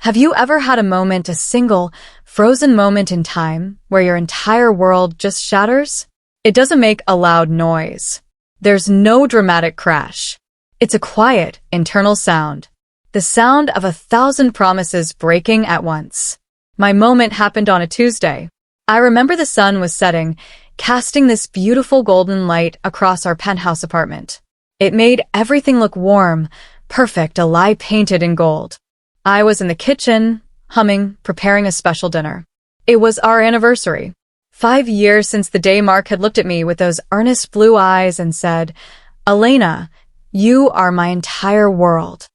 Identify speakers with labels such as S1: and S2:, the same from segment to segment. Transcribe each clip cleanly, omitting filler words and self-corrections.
S1: Have you ever had a single, frozen moment in time, where your entire world just shatters? It doesn't make a loud noise. There's no dramatic crash. It's a quiet, internal sound. The sound of 1,000 promises breaking at once. My moment happened on a Tuesday. I remember the sun was setting, casting this beautiful golden light across our penthouse apartment. It made everything look warm, perfect, a lie painted in gold. I was in the kitchen, humming, preparing a special dinner. It was our anniversary. 5 years since the day Mark had looked at me with those earnest blue eyes and said, "Elena, you are my entire world."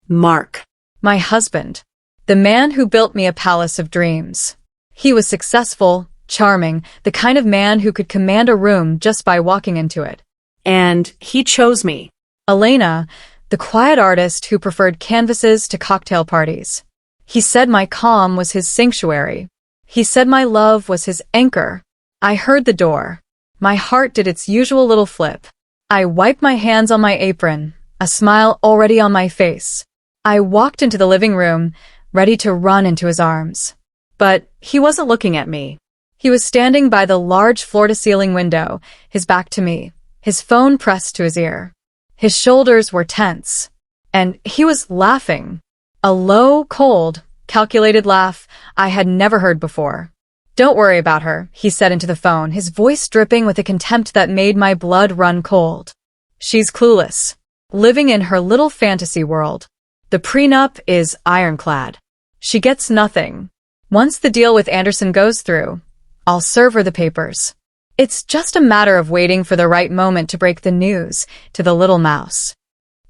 S2: Mark.
S1: My husband. The man who built me a palace of dreams. He was successful, charming, the kind of man who could command a room just by walking into it.
S2: And he chose me.
S1: Elena, the quiet artist who preferred canvases to cocktail parties. He said my calm was his sanctuary. He said my love was his anchor. I heard the door. My heart did its usual little flip. I wiped my hands on my apron, a smile already on my face. I walked into the living room, ready to run into his arms. But he wasn't looking at me. He was standing by the large floor-to-ceiling window, his back to me, his phone pressed to his ear. His shoulders were tense. And he was laughing. A low, cold, calculated laugh I had never heard before. "Don't worry about her," he said into the phone, his voice dripping with a contempt that made my blood run cold. "She's clueless, living in her little fantasy world. The prenup is ironclad. She gets nothing. Once the deal with Anderson goes through, I'll serve her the papers. It's just a matter of waiting for the right moment to break the news to the little mouse."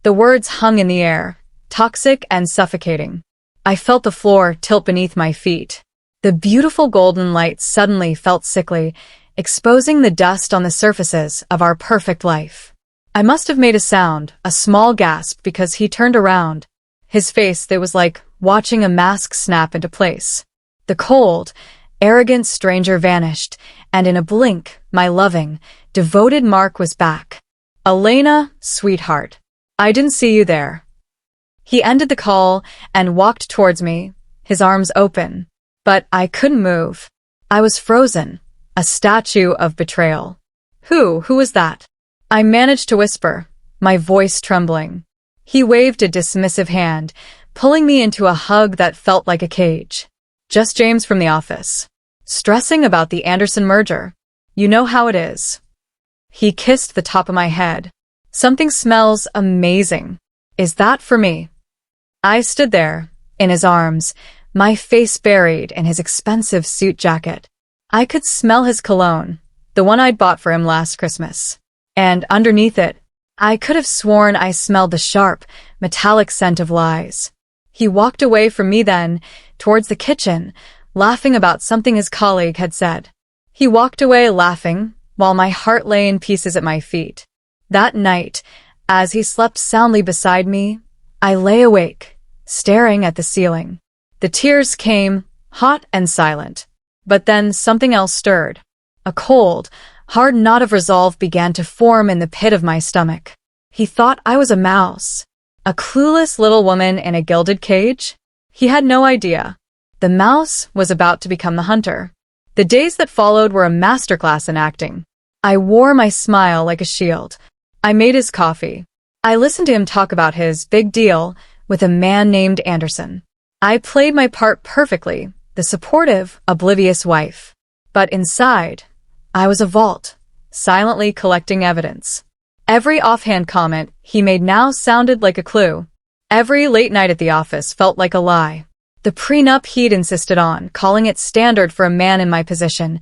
S1: The words hung in the air, toxic and suffocating. I felt the floor tilt beneath my feet. The beautiful golden light suddenly felt sickly, exposing the dust on the surfaces of our perfect life. I must have made a sound, a small gasp, because he turned around. His face, that was like watching a mask snap into place. The cold, arrogant stranger vanished, and in a blink, my loving, devoted Mark was back. "Elena, sweetheart, I didn't see you there." He ended the call and walked towards me, his arms open. But I couldn't move. I was frozen, a statue of betrayal. Who was that?" I managed to whisper, my voice trembling. He waved a dismissive hand, pulling me into a hug that felt like a cage. "Just James from the office. Stressing about the Anderson merger. You know how it is." He kissed the top of my head. "Something smells amazing. Is that for me?" I stood there, in his arms, my face buried in his expensive suit jacket. I could smell his cologne, the one I'd bought for him last Christmas. And underneath it, I could have sworn I smelled the sharp, metallic scent of lies. He walked away from me then, towards the kitchen, laughing about something his colleague had said. He walked away laughing, while my heart lay in pieces at my feet. That night, as he slept soundly beside me, I lay awake, staring at the ceiling. The tears came, hot and silent. But then something else stirred. A cold, hard knot of resolve began to form in the pit of my stomach. He thought I was a mouse, a clueless little woman in a gilded cage. He had no idea. The mouse was about to become the hunter. The days that followed were a masterclass in acting. I wore my smile like a shield. I made his coffee. I listened to him talk about his big deal with a man named Anderson. I played my part perfectly, the supportive, oblivious wife. But inside, I was a vault, silently collecting evidence. Every offhand comment he made now sounded like a clue. Every late night at the office felt like a lie. The prenup he'd insisted on, calling it standard for a man in my position,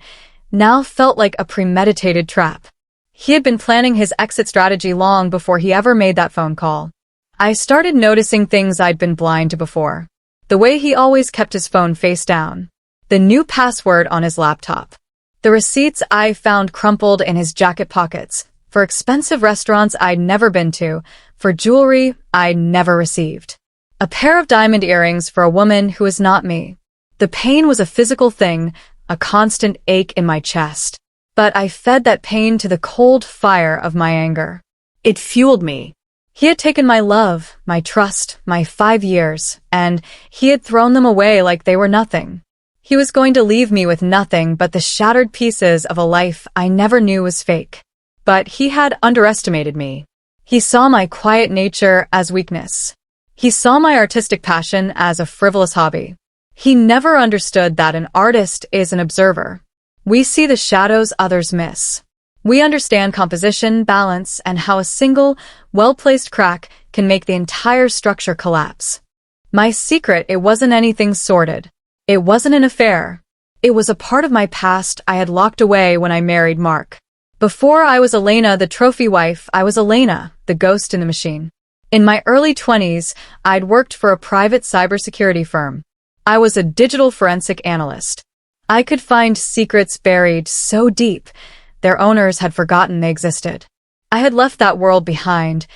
S1: now felt like a premeditated trap. He had been planning his exit strategy long before he ever made that phone call. I started noticing things I'd been blind to before. The way he always kept his phone face down. The new password on his laptop. The receipts I found crumpled in his jacket pockets, for expensive restaurants I'd never been to, for jewelry I'd never received. A pair of diamond earrings for a woman who was not me. The pain was a physical thing, a constant ache in my chest. But I fed that pain to the cold fire of my anger. It fueled me. He had taken my love, my trust, my 5 years, and he had thrown them away like they were nothing. He was going to leave me with nothing but the shattered pieces of a life I never knew was fake. But he had underestimated me. He saw my quiet nature as weakness. He saw my artistic passion as a frivolous hobby. He never understood that an artist is an observer. We see the shadows others miss. We understand composition, balance, and how a single, well-placed crack can make the entire structure collapse. My secret, it wasn't anything sordid. It wasn't an affair. It was a part of my past I had locked away when I married Mark. Before I was Elena, the trophy wife, I was Elena, the ghost in the machine. In my early 20s, I'd worked for a private cybersecurity firm. I was a digital forensic analyst. I could find secrets buried so deep, their owners had forgotten they existed. I had left that world behind,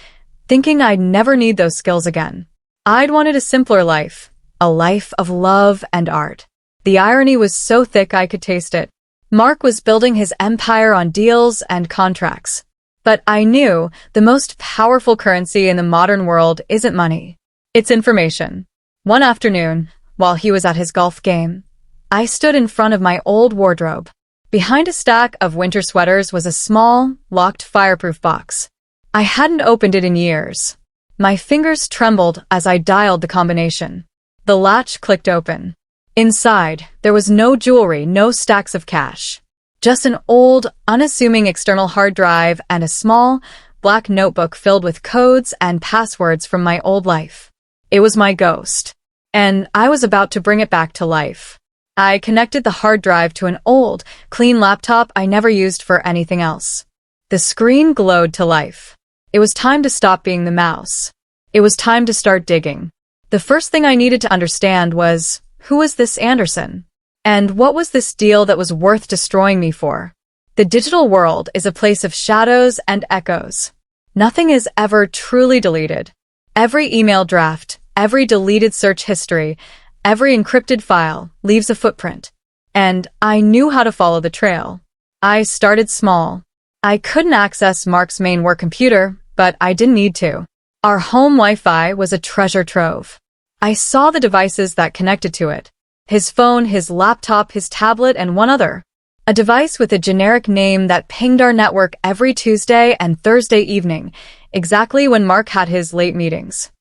S1: thinking I'd never need those skills again. I'd wanted a simpler life, a life of love and art. The irony was so thick I could taste it. Mark was building his empire on deals and contracts. But I knew the most powerful currency in the modern world isn't money. It's information. One afternoon, while he was at his golf game, I stood in front of my old wardrobe. Behind a stack of winter sweaters was a small, locked fireproof box. I hadn't opened it in years. My fingers trembled as I dialed the combination. The latch clicked open. Inside, there was no jewelry, no stacks of cash. Just an old, unassuming external hard drive and a small, black notebook filled with codes and passwords from my old life. It was my ghost, and I was about to bring it back to life. I connected the hard drive to an old, clean laptop I never used for anything else. The screen glowed to life. It was time to stop being the mouse. It was time to start digging. The first thing I needed to understand was, who was this Anderson? And what was this deal that was worth destroying me for? The digital world is a place of shadows and echoes. Nothing is ever truly deleted. Every email draft, every deleted search history, every encrypted file leaves a footprint. And I knew how to follow the trail. I started small. I couldn't access Mark's main work computer, but I didn't need to. Our home Wi-Fi was a treasure trove. I saw the devices that connected to it. His phone, his laptop, his tablet, and one other. A device with a generic name that pinged our network every Tuesday and Thursday evening, exactly when Mark had his late meetings.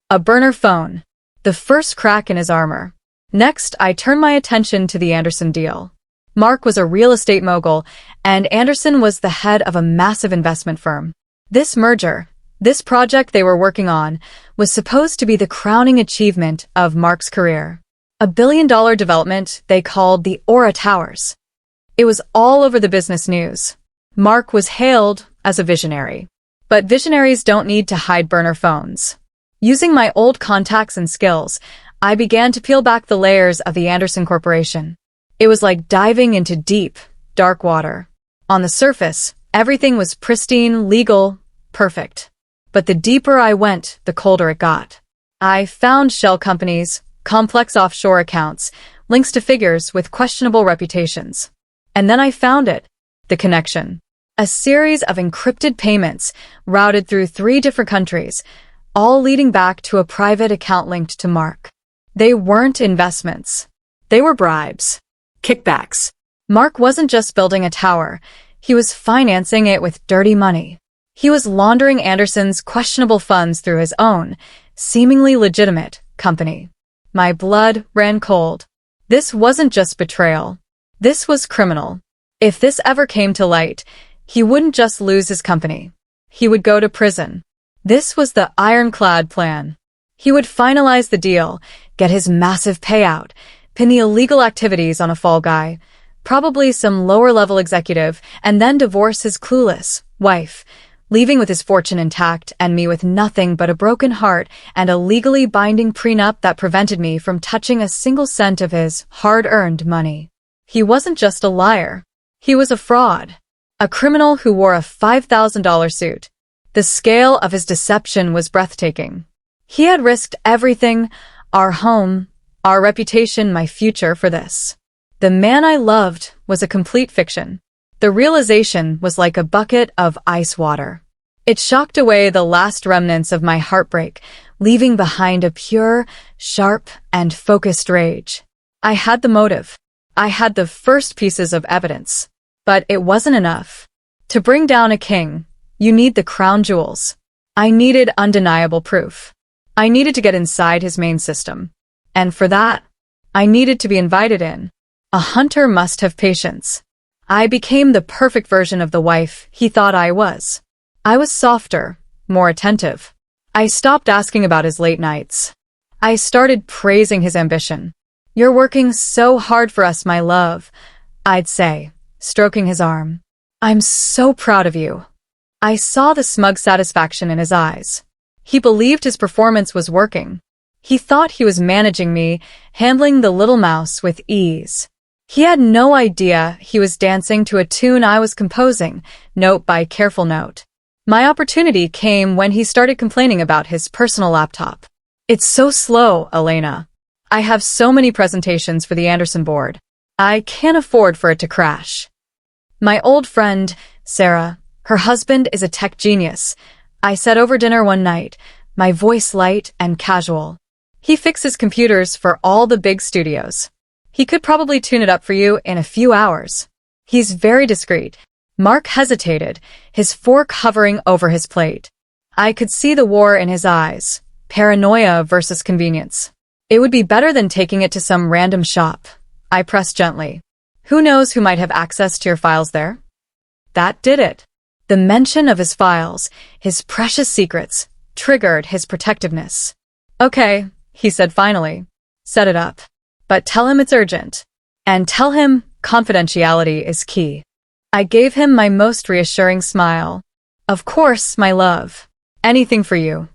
S1: A burner phone. The first crack in his armor. Next, I turned my attention to the Anderson deal. Mark was a real estate mogul, and Anderson was the head of a massive investment firm. This merger, this project they were working on, was supposed to be the crowning achievement of Mark's career. A billion-dollar development they called the Aura Towers. It was all over the business news. Mark was hailed as a visionary. But visionaries don't need to hide burner phones. Using my old contacts and skills, I began to peel back the layers of the Anderson Corporation. It was like diving into deep, dark water. On the surface, everything was pristine, legal, perfect. But the deeper I went, the colder it got. I found shell companies, complex offshore accounts, links to figures with questionable reputations. And then I found it, the connection. A series of encrypted payments routed through 3 different countries, all leading back to a private account linked to Mark. They weren't investments. They were bribes.
S2: Kickbacks.
S1: Mark wasn't just building a tower. He was financing it with dirty money. He was laundering Anderson's questionable funds through his own, seemingly legitimate, company. My blood ran cold. This wasn't just betrayal. This was criminal. If this ever came to light, he wouldn't just lose his company. He would go to prison. This was the ironclad plan. He would finalize the deal, get his massive payout, pin the illegal activities on a fall guy, probably some lower-level executive, and then divorce his clueless wife, leaving with his fortune intact and me with nothing but a broken heart and a legally binding prenup that prevented me from touching a single cent of his hard-earned money. He wasn't just a liar. He was a fraud. A criminal who wore a $5,000 suit. The scale of his deception was breathtaking. He had risked everything, our home, our reputation, my future, for this. The man I loved was a complete fiction. The realization was like a bucket of ice water. It shocked away the last remnants of my heartbreak, leaving behind a pure, sharp, and focused rage. I had the motive. I had the first pieces of evidence. But it wasn't enough. To bring down a king, you need the crown jewels. I needed undeniable proof. I needed to get inside his main system. And for that, I needed to be invited in. A hunter must have patience. I became the perfect version of the wife he thought I was. I was softer, more attentive. I stopped asking about his late nights. I started praising his ambition. "You're working so hard for us, my love," I'd say, stroking his arm. "I'm so proud of you." I saw the smug satisfaction in his eyes. He believed his performance was working. He thought he was managing me, handling the little mouse with ease. He had no idea he was dancing to a tune I was composing, note by careful note. My opportunity came when he started complaining about his personal laptop. "It's so slow, Elena. I have so many presentations for the Anderson board. I can't afford for it to crash." My old friend, Sarah, her husband is a tech genius, I said over dinner one night, my voice light and casual. "He fixes computers for all the big studios. He could probably tune it up for you in a few hours. He's very discreet." Mark hesitated, his fork hovering over his plate. I could see the war in his eyes, paranoia versus convenience. "It would be better than taking it to some random shop," I pressed gently. "Who knows who might have access to your files there?" That did it. The mention of his files, his precious secrets, triggered his protectiveness. "Okay," he said finally. "Set it up. But tell him it's urgent. And tell him confidentiality is key." I gave him my most reassuring smile. "Of course, my love. Anything for you."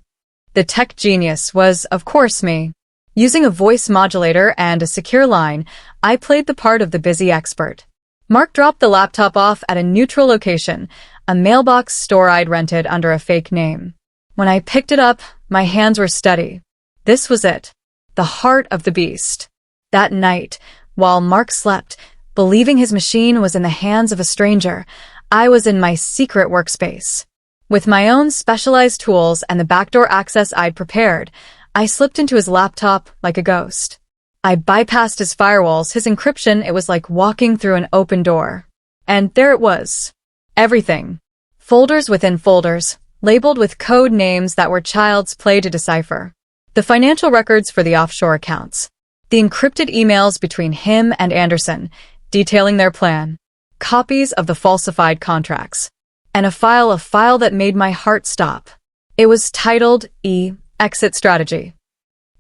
S1: The tech genius was, of course, me. Using a voice modulator and a secure line, I played the part of the busy expert. Mark dropped the laptop off at a neutral location, a mailbox store I'd rented under a fake name. When I picked it up, my hands were steady. This was it. The heart of the beast. That night, while Mark slept, believing his machine was in the hands of a stranger, I was in my secret workspace. With my own specialized tools and the backdoor access I'd prepared, I slipped into his laptop like a ghost. I bypassed his firewalls, his encryption. It was like walking through an open door. And there it was. Everything. Folders within folders, labeled with code names that were child's play to decipher. The financial records for the offshore accounts. The encrypted emails between him and Anderson, detailing their plan. Copies of the falsified contracts. And a file that made my heart stop. It was titled Exit Strategy.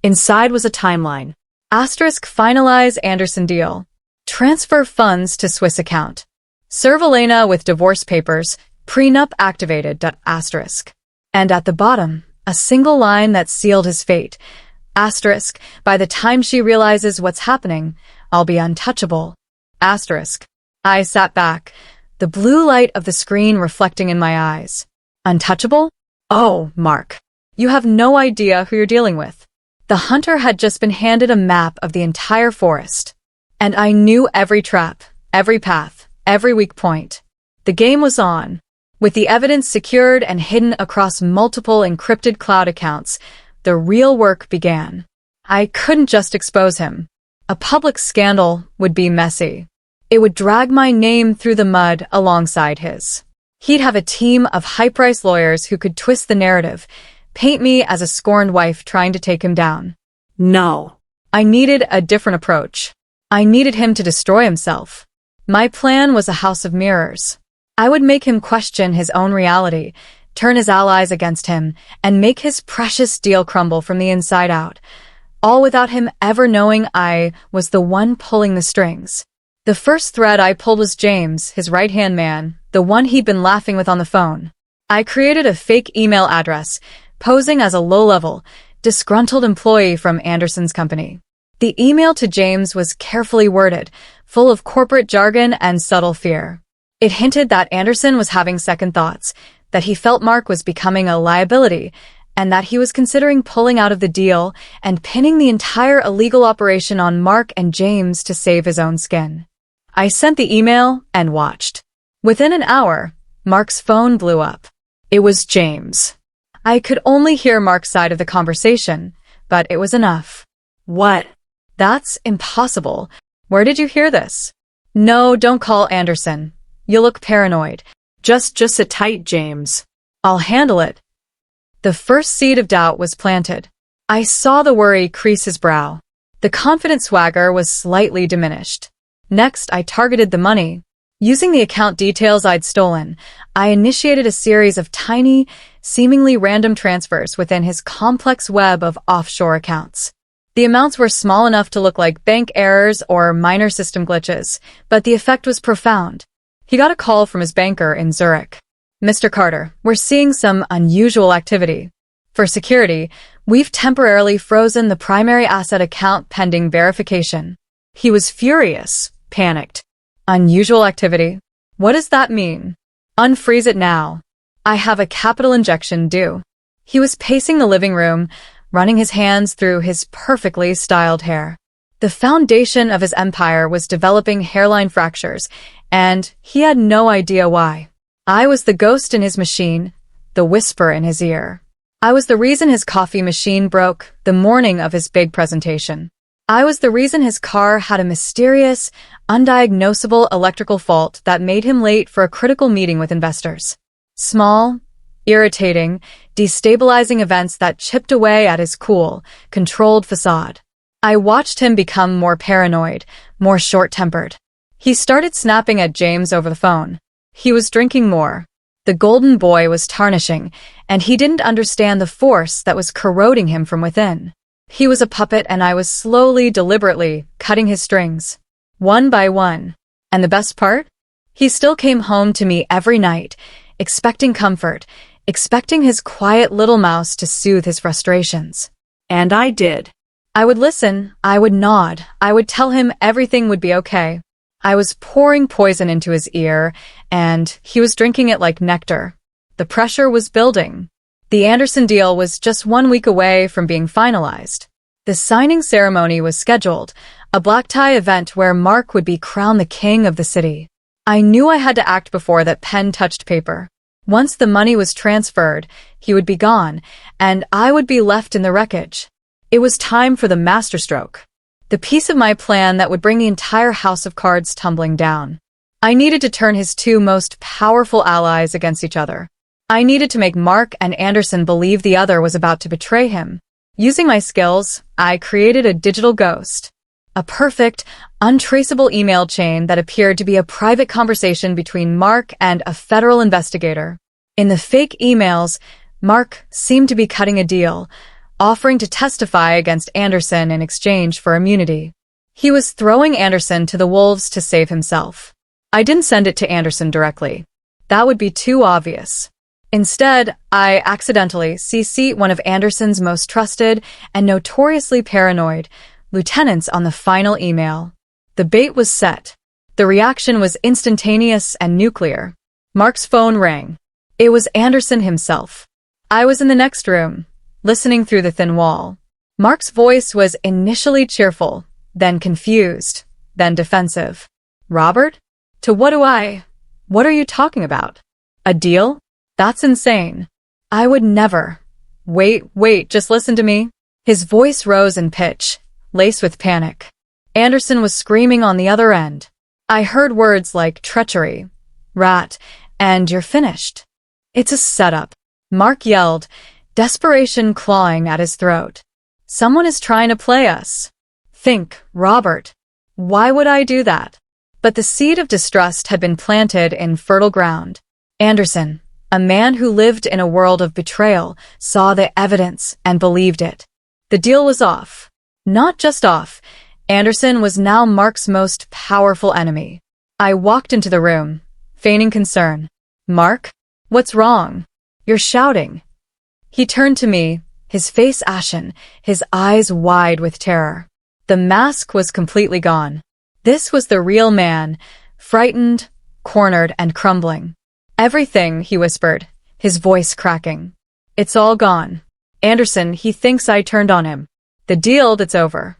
S1: Inside was a timeline. Asterisk finalize Anderson deal. Transfer funds to Swiss account. Serve Elena with divorce papers, prenup activated. Asterisk. And at the bottom, a single line that sealed his fate. Asterisk, by the time she realizes what's happening, I'll be untouchable. Asterisk. I sat back, the blue light of the screen reflecting in my eyes. Untouchable? Oh, Mark. You have no idea who you're dealing with. The hunter had just been handed a map of the entire forest. And I knew every trap, every path, every weak point. The game was on. With the evidence secured and hidden across multiple encrypted cloud accounts, the real work began. I couldn't just expose him. A public scandal would be messy. It would drag my name through the mud alongside his. He'd have a team of high-priced lawyers who could twist the narrative, paint me as a scorned wife trying to take him down.
S2: No.
S1: I needed a different approach. I needed him to destroy himself. My plan was a house of mirrors. I would make him question his own reality, turn his allies against him, and make his precious deal crumble from the inside out, all without him ever knowing I was the one pulling the strings. The first thread I pulled was James, his right-hand man, the one he'd been laughing with on the phone. I created a fake email address, posing as a low-level, disgruntled employee from Anderson's company. The email to James was carefully worded, full of corporate jargon and subtle fear. It hinted that Anderson was having second thoughts, that he felt Mark was becoming a liability, and that he was considering pulling out of the deal and pinning the entire illegal operation on Mark and James to save his own skin. I sent the email and watched. Within an hour, Mark's phone blew up. It was James. I could only hear Mark's side of the conversation, but it was enough.
S2: What?
S1: That's impossible. Where did you hear this? No, don't call Anderson. You look paranoid.
S2: Just sit tight, James.
S1: I'll handle it. The first seed of doubt was planted. I saw the worry crease his brow. The confident swagger was slightly diminished. Next, I targeted the money. Using the account details I'd stolen, I initiated a series of tiny, seemingly random transfers within his complex web of offshore accounts. The amounts were small enough to look like bank errors or minor system glitches, but the effect was profound. He got a call from his banker in Zurich. Mr. Carter, we're seeing some unusual activity. For security, we've temporarily frozen the primary asset account pending verification. He was furious, panicked. Unusual activity? What does that mean? Unfreeze it now. I have a capital injection due. He was pacing the living room, running his hands through his perfectly styled hair. The foundation of his empire was developing hairline fractures, and he had no idea why. I was the ghost in his machine, the whisper in his ear. I was the reason his coffee machine broke the morning of his big presentation. I was the reason his car had a mysterious, undiagnosable electrical fault that made him late for a critical meeting with investors. Small, irritating, destabilizing events that chipped away at his cool, controlled facade. I watched him become more paranoid, more short-tempered. He started snapping at James over the phone. He was drinking more. The golden boy was tarnishing, and he didn't understand the force that was corroding him from within. He was a puppet, and I was slowly, deliberately cutting his strings, one by one. And the best part? He still came home to me every night, expecting comfort, expecting his quiet little mouse to soothe his frustrations.
S2: And I did.
S1: I would listen, I would nod, I would tell him everything would be okay. I was pouring poison into his ear, and he was drinking it like nectar. The pressure was building. The Anderson deal was just 1 week away from being finalized. The signing ceremony was scheduled, a black tie event where Mark would be crowned the king of the city. I knew I had to act before that pen touched paper. Once the money was transferred, he would be gone, and I would be left in the wreckage. It was time for the masterstroke. The piece of my plan that would bring the entire house of cards tumbling down. I needed to turn his two most powerful allies against each other. I needed to make Mark and Anderson believe the other was about to betray him. Using my skills, I created a digital ghost. A perfect, untraceable email chain that appeared to be a private conversation between Mark and a federal investigator. In the fake emails, Mark seemed to be cutting a deal, offering to testify against Anderson in exchange for immunity. He was throwing Anderson to the wolves to save himself. I didn't send it to Anderson directly. That would be too obvious. Instead, I accidentally CC'd one of Anderson's most trusted and notoriously paranoid lieutenants on the final email. The bait was set. The reaction was instantaneous and nuclear. Mark's phone rang. It was Anderson himself. I was in the next room, listening through the thin wall. Mark's voice was initially cheerful, then confused, then defensive. Robert? To what are you talking about? A deal? That's insane. I would never. Wait, just listen to me. His voice rose in pitch, laced with panic. Anderson was screaming on the other end. I heard words like treachery, rat, and you're finished. It's a setup. Mark yelled, desperation clawing at his throat. Someone is trying to play us. Think, Robert. Why would I do that? But the seed of distrust had been planted in fertile ground. Anderson, a man who lived in a world of betrayal, saw the evidence and believed it. The deal was off. Not just off. Anderson was now Mark's most powerful enemy. I walked into the room, feigning concern. Mark? What's wrong? You're shouting. He turned to me, his face ashen, his eyes wide with terror. The mask was completely gone. This was the real man, frightened, cornered, and crumbling. Everything, he whispered, his voice cracking. It's all gone. Anderson, he thinks I turned on him. The deal, that's over.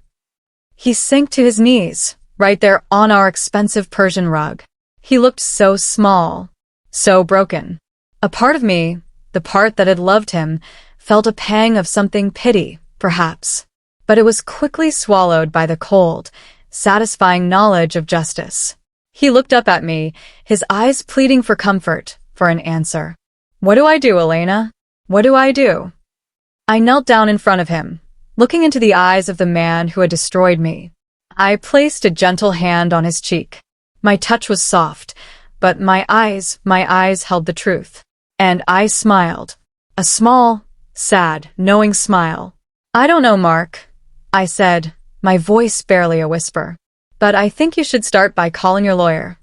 S1: He sank to his knees, right there on our expensive Persian rug. He looked so small, so broken. A part of me, the part that had loved him, felt a pang of something pity, perhaps. But it was quickly swallowed by the cold, satisfying knowledge of justice. He looked up at me, his eyes pleading for comfort, for an answer. "What do I do, Elena? What do I do?" I knelt down in front of him, looking into the eyes of the man who had destroyed me. I placed a gentle hand on his cheek. My touch was soft, but my eyes held the truth. And I smiled. A small, sad, knowing smile. "I don't know, Mark," I said, my voice barely a whisper. "But I think you should start by calling your lawyer."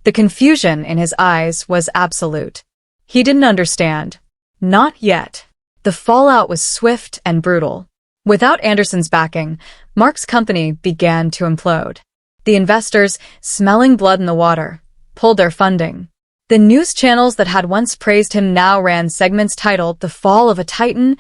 S1: The confusion in his eyes was absolute. He didn't understand. Not yet. The fallout was swift and brutal. Without Anderson's backing, Mark's company began to implode. The investors, smelling blood in the water, pulled their funding. The news channels that had once praised him now ran segments titled "The Fall of a Titan"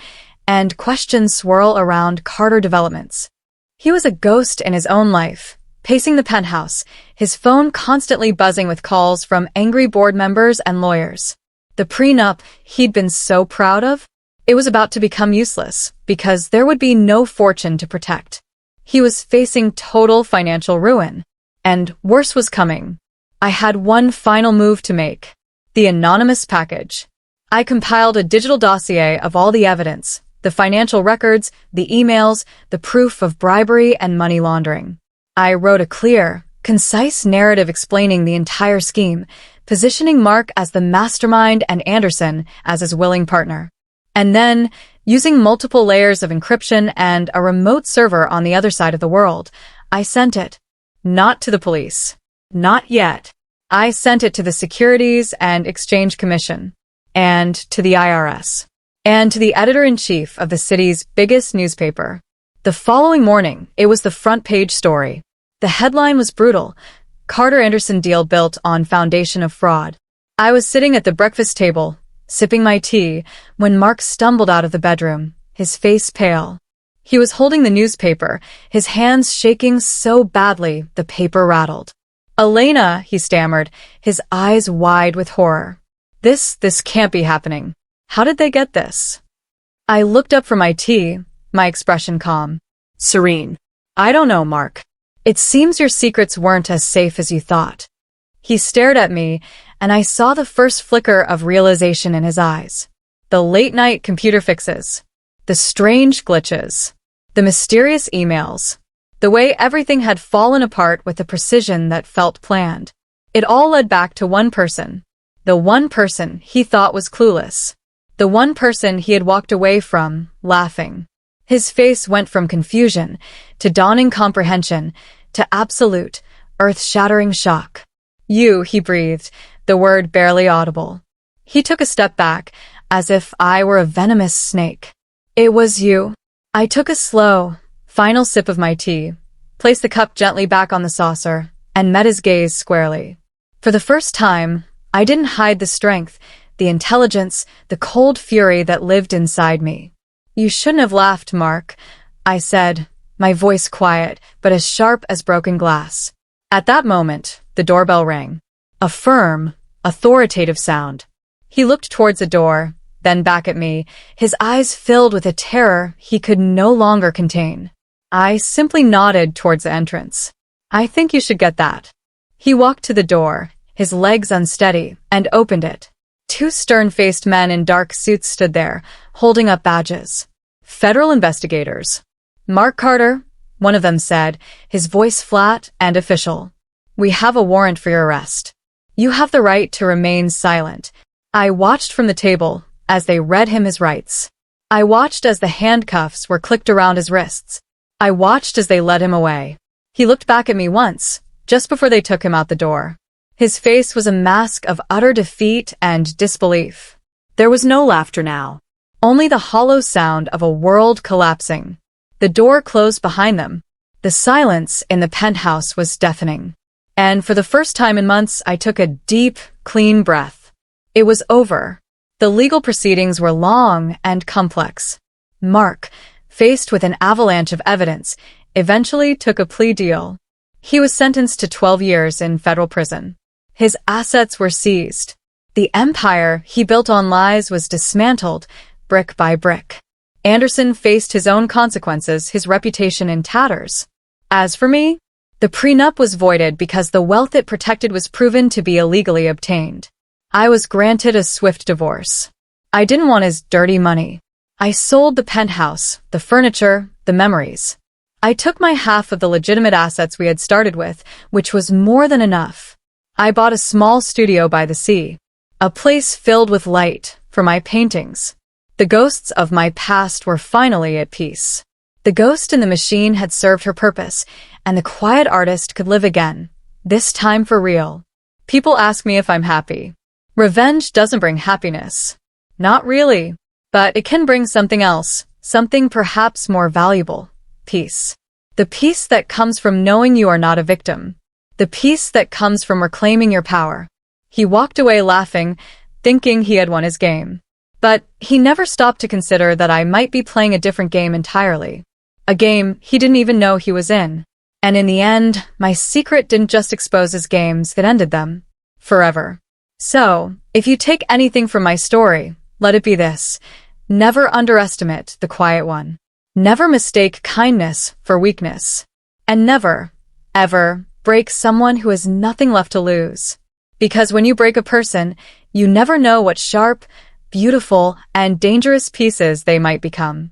S1: and questions swirl around Carter developments. He was a ghost in his own life, pacing the penthouse, his phone constantly buzzing with calls from angry board members and lawyers. The prenup he'd been so proud of? It was about to become useless, because there would be no fortune to protect. He was facing total financial ruin. And worse was coming. I had one final move to make. The anonymous package. I compiled a digital dossier of all the evidence, the financial records, the emails, the proof of bribery and money laundering. I wrote a clear, concise narrative explaining the entire scheme, positioning Mark as the mastermind and Anderson as his willing partner. And then, using multiple layers of encryption and a remote server on the other side of the world, I sent it. Not to the police. Not yet. I sent it to the Securities and Exchange Commission. And to the IRS. And to the editor-in-chief of the city's biggest newspaper. The following morning, it was the front-page story. The headline was brutal. Carter Anderson deal built on foundation of fraud. I was sitting at the breakfast table, sipping my tea, when Mark stumbled out of the bedroom, his face pale. He was holding the newspaper, his hands shaking so badly the paper rattled. "Elena," he stammered, his eyes wide with horror. This can't be happening. How did they get this?" I looked up from my tea, my expression calm.
S2: Serene.
S1: "I don't know, Mark. It seems your secrets weren't as safe as you thought." He stared at me, and I saw the first flicker of realization in his eyes. The late-night computer fixes. The strange glitches. The mysterious emails. The way everything had fallen apart with a precision that felt planned. It all led back to one person. The one person he thought was clueless. The one person he had walked away from, laughing. His face went from confusion to dawning comprehension to absolute, earth-shattering shock. "You," he breathed, the word barely audible. He took a step back, as if I were a venomous snake. "It was you." I took a slow, final sip of my tea, placed the cup gently back on the saucer, and met his gaze squarely. For the first time, I didn't hide the strength, the intelligence, the cold fury that lived inside me. "You shouldn't have laughed, Mark," I said, my voice quiet, but as sharp as broken glass. At that moment, the doorbell rang. A firm, authoritative sound. He looked towards the door, then back at me, his eyes filled with a terror he could no longer contain. I simply nodded towards the entrance. "I think you should get that." He walked to the door, his legs unsteady, and opened it. Two stern-faced men in dark suits stood there, holding up badges. "Federal investigators." "Mark Carter," one of them said, his voice flat and official. "We have a warrant for your arrest. You have the right to remain silent." I watched from the table as they read him his rights. I watched as the handcuffs were clicked around his wrists. I watched as they led him away. He looked back at me once, just before they took him out the door. His face was a mask of utter defeat and disbelief. There was no laughter now. Only the hollow sound of a world collapsing. The door closed behind them. The silence in the penthouse was deafening. And for the first time in months, I took a deep, clean breath. It was over. The legal proceedings were long and complex. Mark, faced with an avalanche of evidence, eventually took a plea deal. He was sentenced to 12 years in federal prison. His assets were seized. The empire he built on lies was dismantled, brick by brick. Anderson faced his own consequences, his reputation in tatters. As for me, the prenup was voided because the wealth it protected was proven to be illegally obtained. I was granted a swift divorce. I didn't want his dirty money. I sold the penthouse, the furniture, the memories. I took my half of the legitimate assets we had started with, which was more than enough. I bought a small studio by the sea, a place filled with light for my paintings. The ghosts of my past were finally at peace. The ghost in the machine had served her purpose, and the quiet artist could live again, this time for real. People ask me if I'm happy. Revenge doesn't bring happiness. Not really. But it can bring something else, something perhaps more valuable. Peace. The peace that comes from knowing you are not a victim. The peace that comes from reclaiming your power. He walked away laughing, thinking he had won his game. But he never stopped to consider that I might be playing a different game entirely. A game he didn't even know he was in. And in the end, my secret didn't just expose his games, it ended them. Forever. So, if you take anything from my story, let it be this. Never underestimate the quiet one. Never mistake kindness for weakness. And never, ever, break someone who has nothing left to lose. Because when you break a person, you never know what sharp, beautiful, and dangerous pieces they might become.